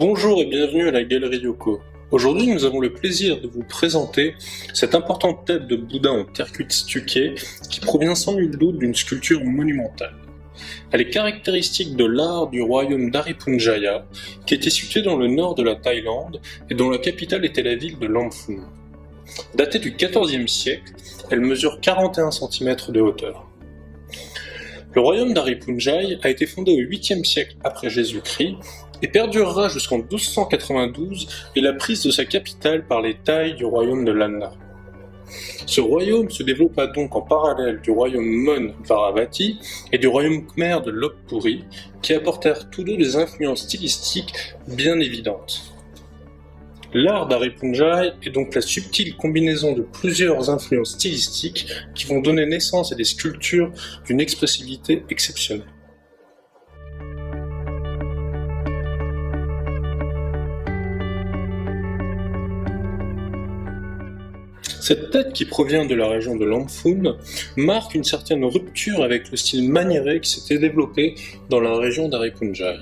Bonjour et bienvenue à la Galerie Yoko. Aujourd'hui, nous avons le plaisir de vous présenter cette importante tête de Bouddha en terre cuite stuccée qui provient sans nul doute d'une sculpture monumentale. Elle est caractéristique de l'art du royaume d'Aripunjaya, qui était situé dans le nord de la Thaïlande et dont la capitale était la ville de Lamphun. Datée du XIVe siècle, elle mesure 41 cm de hauteur. Le royaume d'Aripunjaya a été fondé au 8e siècle après Jésus-Christ et perdurera jusqu'en 1292 et la prise de sa capitale par les Thaïs du royaume de Lanna. Ce royaume se développa donc en parallèle du royaume Mon Varavati et du royaume Khmer de Lopburi, qui apportèrent tous deux des influences stylistiques bien évidentes. L'art d'Aripunjaya est donc la subtile combinaison de plusieurs influences stylistiques qui vont donner naissance à des sculptures d'une expressivité exceptionnelle. Cette tête qui provient de la région de Lamphun marque une certaine rupture avec le style maniéré qui s'était développé dans la région d'Aripunjaya.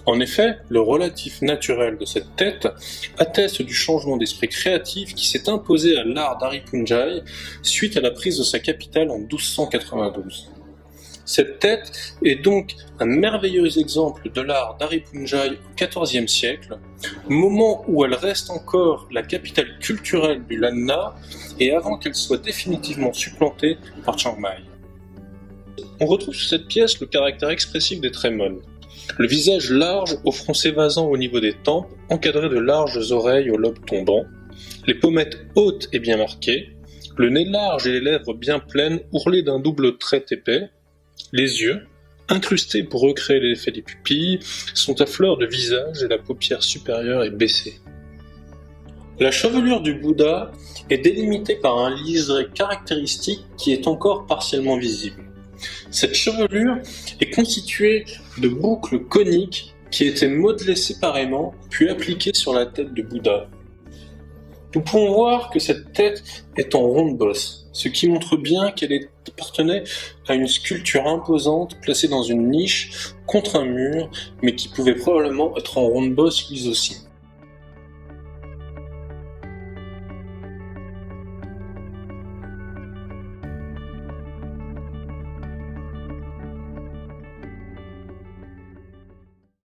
En effet, le relatif naturel de cette tête atteste du changement d'esprit créatif qui s'est imposé à l'art d'Aripunjaya suite à la prise de sa capitale en 1292. Cette tête est donc un merveilleux exemple de l'art d'Aripunjaya au XIVe siècle, moment où elle reste encore la capitale culturelle du Lanna et avant qu'elle soit définitivement supplantée par Chiang Mai. On retrouve sur cette pièce le caractère expressif des traits Mon. Le visage large, au front s'évasant au niveau des tempes, encadré de larges oreilles aux lobes tombants, les pommettes hautes et bien marquées, le nez large et les lèvres bien pleines ourlées d'un double trait épais, les yeux, incrustés pour recréer l'effet des pupilles, sont à fleur de visage et la paupière supérieure est baissée. La chevelure du Bouddha est délimitée par un liseré caractéristique qui est encore partiellement visible. Cette chevelure est constituée de boucles coniques qui étaient modelées séparément puis appliquées sur la tête du Bouddha. Nous pouvons voir que cette tête est en ronde bosse, ce qui montre bien qu'elle appartenait à une sculpture imposante placée dans une niche contre un mur, mais qui pouvait probablement être en ronde bosse lui aussi.